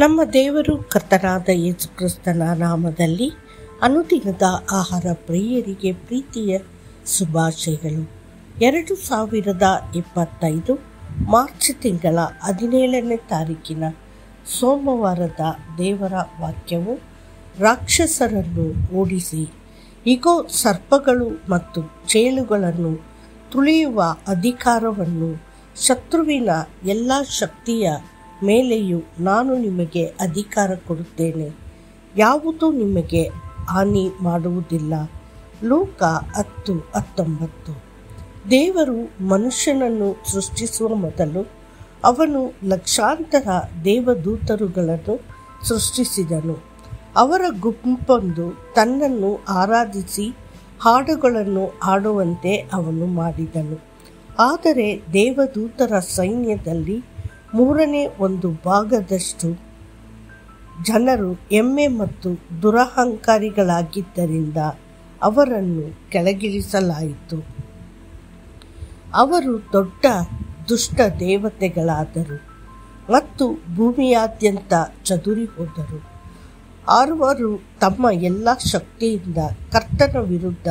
ನಮ್ಮ ದೇವರು ಕರ್ತನಾದ ಯೇಸು ಕ್ರಿಸ್ತನ ನಾಮದಲ್ಲಿ ಅನುದಿನದ ಆಹಾರ ಪ್ರಿಯರಿಗೆ ಪ್ರೀತಿಯ ಶುಭಾಶಯಗಳು. 2025 ಮಾರ್ಚ್ ತಿಂಗಳ 17ನೇ ತಾರೀಕಿನ ಸೋಮವಾರದ ದೇವರ ವಾಕ್ಯವು, ರಾಕ್ಷಸರನ್ನು ಓಡಿಸಿ, ಇಗೋ ಸರ್ಪಗಳು ಮತ್ತು ಚೇಳುಗಳನ್ನು ತುಳಿಯುವ ಅಧಿಕಾರವನ್ನು ಶತ್ರುವಿನ ಎಲ್ಲ ಶಕ್ತಿಯ ಮೇಲೆಯೂ ನಾನು ನಿಮಗೆ ಅಧಿಕಾರ ಕೊಡುತ್ತೇನೆ, ಯಾವುದೂ ನಿಮಗೆ ಹಾನಿ ಮಾಡುವುದಿಲ್ಲ. ಲೂಕ 10:19. ದೇವರು ಮನುಷ್ಯನನ್ನು ಸೃಷ್ಟಿಸುವ ಮೊದಲು ಅವನು ಲಕ್ಷಾಂತರ ದೇವದೂತರುಗಳನ್ನು ಸೃಷ್ಟಿಸಿದನು. ಅವರ ಗುಂಪೊಂದು ತನ್ನನ್ನು ಆರಾಧಿಸಿ ಹಾಡುಗಳನ್ನು ಹಾಡುವಂತೆ ಅವನು ಮಾಡಿದನು. ಆದರೆ ದೇವದೂತರ ಸೈನ್ಯದಲ್ಲಿ 1/3 ಜನರು ಎಮ್ಮೆ ಮತ್ತು ದುರಹಂಕಾರಿಗಳಾಗಿದ್ದರಿಂದ ಅವರನ್ನು ಕೆಳಗಿಳಿಸಲಾಯಿತು. ಅವರು ದೊಡ್ಡ ದುಷ್ಟ ದೇವತೆಗಳಾದರು ಮತ್ತು ಭೂಮಿಯಾದ್ಯಂತ ಚದುರಿ ಹೋದರು. ಅವರು ತಮ್ಮ ಎಲ್ಲ ಶಕ್ತಿಯಿಂದ ಕರ್ತನ ವಿರುದ್ಧ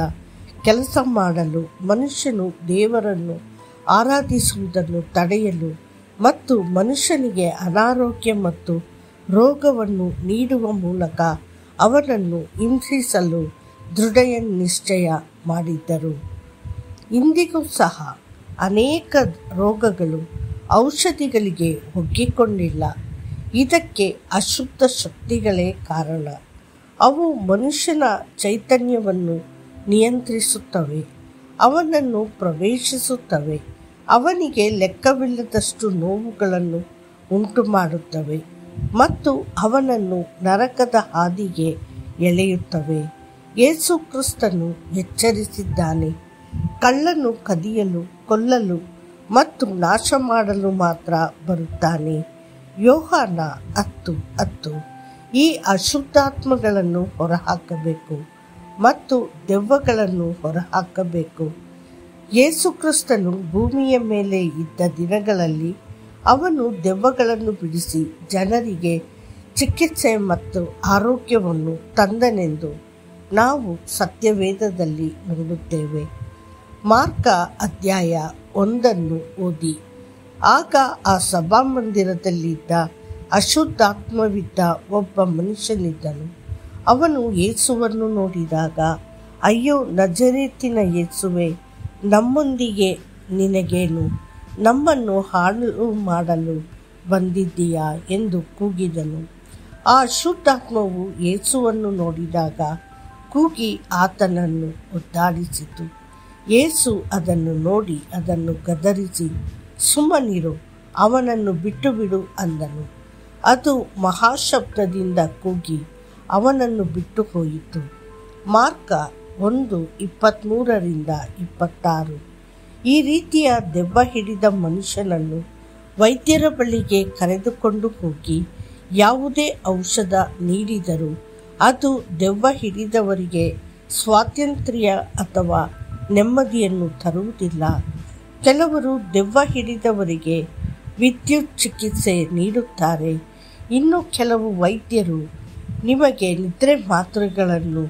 ಕೆಲಸ ಮಾಡಲು, ಮನುಷ್ಯನು ದೇವರನ್ನು ಆರಾಧಿಸುವುದನ್ನು ತಡೆಯಲು ಮತ್ತು ಮನುಷ್ಯನಿಗೆ ಅನಾರೋಗ್ಯ ಮತ್ತು ರೋಗವನ್ನು ನೀಡುವ ಮೂಲಕ ಅವನನ್ನು ಹಿಂಸಿಸಲು ದೃಢ ನಿಶ್ಚಯ ಮಾಡಿದ್ದರು. ಇಂದಿಗೂ ಸಹ ಅನೇಕ ರೋಗಗಳು ಔಷಧಿಗಳಿಗೆ ಒಗ್ಗಿಕೊಂಡಿಲ್ಲ. ಇದಕ್ಕೆ ಅಶುದ್ಧ ಶಕ್ತಿಗಳೇ ಕಾರಣ. ಅವು ಮನುಷ್ಯನ ಚೈತನ್ಯವನ್ನು ನಿಯಂತ್ರಿಸುತ್ತವೆ, ಅವನನ್ನು ಪ್ರವೇಶಿಸುತ್ತವೆ, ಅವನಿಗೆ ಲೆಕ್ಕವಿಲ್ಲದಷ್ಟು ನೋವುಗಳನ್ನು ಉಂಟು ಮಾಡುತ್ತವೆ ಮತ್ತು ಅವನನ್ನು ನರಕದ ಹಾದಿಗೆ ಎಳೆಯುತ್ತವೆ. ಯೇಸು ಕ್ರಿಸ್ತನು ಎಚ್ಚರಿಸಿದ್ದಾನೆ, ಕಳ್ಳನು ಕದಿಯಲು, ಕೊಲ್ಲಲು ಮತ್ತು ನಾಶ ಮಾಡಲು ಮಾತ್ರ ಬರುತ್ತಾನೆ. ಯೋಹಾನ 10:10. ಈ ಅಶುದ್ಧಾತ್ಮಗಳನ್ನು ಹೊರಹಾಕಬೇಕು ಮತ್ತು ದೆವ್ವಗಳನ್ನು ಹೊರಹಾಕಬೇಕು. ಯೇಸು ಕ್ರಿಸ್ತನು ಭೂಮಿಯ ಮೇಲೆ ಇದ್ದ ದಿನಗಳಲ್ಲಿ ಅವನು ದೆವ್ವಗಳನ್ನು ಬಿಡಿಸಿ ಜನರಿಗೆ ಚಿಕಿತ್ಸೆ ಮತ್ತು ಆರೋಗ್ಯವನ್ನು ತಂದನೆಂದು ನಾವು ಸತ್ಯವೇದದಲ್ಲಿ ನೋಡುತ್ತೇವೆ. ಮಾರ್ಕ 1 ಓದಿ. ಆಗ ಆ ಸಭಾಮಂದಿರದಲ್ಲಿದ್ದ ಅಶುದ್ಧಾತ್ಮವಿದ್ದ ಒಬ್ಬ ಮನುಷ್ಯನಿದ್ದನು. ಅವನು ಯೇಸುವನ್ನು ನೋಡಿದಾಗ, ಅಯ್ಯೋ ನಜರೇತಿನ ಯೇಸುವೆ, ನಮ್ಮೊಂದಿಗೆ ನಿನಗೇನು? ನಮ್ಮನ್ನು ಹಾಳು ಮಾಡಲು ಬಂದಿದ್ದೀಯಾ ಎಂದು ಕೂಗಿದನು. ಆ ಅಶುದ್ಧಾತ್ಮವು ಯೇಸುವನ್ನು ನೋಡಿದಾಗ ಕೂಗಿ ಆತನನ್ನು ಒದ್ದಾಡಿಸಿತು. ಯೇಸು ಅದನ್ನು ನೋಡಿ ಅದನ್ನು ಗದರಿಸಿ, ಸುಮ್ಮನಿರು, ಅವನನ್ನು ಬಿಟ್ಟು ಬಿಡು ಅಂದನು. ಅದು ಮಹಾಶಬ್ದದಿಂದ ಕೂಗಿ ಅವನನ್ನು ಬಿಟ್ಟು ಹೋಯಿತು. ಮಾರ್ಕ 1:23-26. ಈ ರೀತಿಯ ದೆವ್ವ ಹಿಡಿದ ಮನುಷ್ಯನನ್ನು ವೈದ್ಯರ ಬಳಿಗೆ ಕರೆದುಕೊಂಡು ಹೋಗಿ ಯಾವುದೇ ಔಷಧ ನೀಡಿದರೂ ಅದು ದೆವ್ವ ಹಿಡಿದವರಿಗೆ ಸ್ವಾತಂತ್ರ್ಯ ಅಥವಾ ನೆಮ್ಮದಿಯನ್ನು ತರುವುದಿಲ್ಲ. ಕೆಲವರು ದೆವ್ವ ಹಿಡಿದವರಿಗೆ ವಿದ್ಯುತ್ ಚಿಕಿತ್ಸೆ ನೀಡುತ್ತಾರೆ. ಇನ್ನು ಕೆಲವು ವೈದ್ಯರು ನಿಮಗೆ ನಿದ್ರೆ ಮಾತ್ರೆಗಳನ್ನು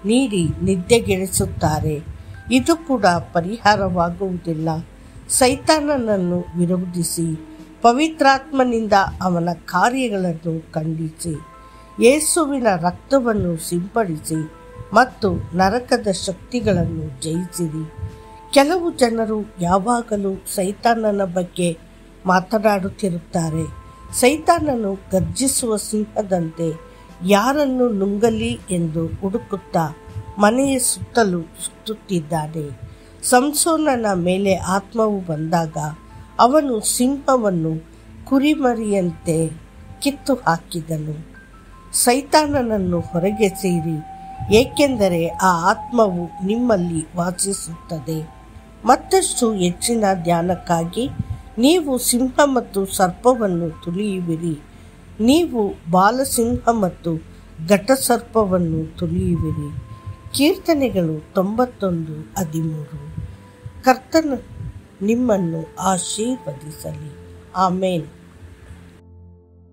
ನೀಡಿ ನಿದ್ದೆಗೆಡಿಸುತ್ತಾರೆ. ಇದು ಕೂಡ ಪರಿಹಾರವಾಗುವುದಿಲ್ಲ. ಸೈತಾನನನ್ನು ವಿರೋಧಿಸಿ, ಪವಿತ್ರಾತ್ಮನಿಂದ ಅವನ ಕಾರ್ಯಗಳನ್ನು ಖಂಡಿಸಿ, ಯೇಸುವಿನ ರಕ್ತವನ್ನು ಸಿಂಪಡಿಸಿ ಮತ್ತು ನರಕದ ಶಕ್ತಿಗಳನ್ನು ಜಯಿಸಿರಿ. ಕೆಲವು ಜನರು ಯಾವಾಗಲೂ ಸೈತಾನನ ಬಗ್ಗೆ ಮಾತನಾಡುತ್ತಿರುತ್ತಾರೆ. ಸೈತಾನನು ಗರ್ಜಿಸುವ ಸಿಂಹದಂತೆ ಯಾರನ್ನು ನುಂಗಲಿ ಎಂದು ಹುಡುಕುತ್ತಾ ಮನೆಯ ಸುತ್ತಲೂ ಸುತ್ತುತ್ತಿದ್ದಾನೆ. ಸಂಸೋನನ ಮೇಲೆ ಆತ್ಮವು ಬಂದಾಗ ಅವನು ಸಿಂಹವನ್ನು ಕುರಿಮರಿಯಂತೆ ಕಿತ್ತು ಹಾಕಿದನು. ಸೈತಾನನನ್ನು ಹೊರಗೆಸೆಯಿರಿ, ಏಕೆಂದರೆ ಆ ಆತ್ಮವು ನಿಮ್ಮಲ್ಲಿ ವಾಸಿಸುತ್ತದೆ. ಮತ್ತಷ್ಟು ಹೆಚ್ಚಿನ ಧ್ಯಾನಕ್ಕಾಗಿ ನೀವು ಸಿಂಹ ಮತ್ತು ಸರ್ಪವನ್ನು ತುಳಿಯುವಿರಿ, ನೀವು ಬಾಲಸಿಂಹ ಮತ್ತು ಘಟಸರ್ಪವನ್ನು ತುಳಿಯುವಿರಿ. ಕೀರ್ತನೆಗಳು 91:13. ಕರ್ತನು ನಿಮ್ಮನ್ನು ಆಶೀರ್ವದಿಸಲಿ. ಆಮೇನ್.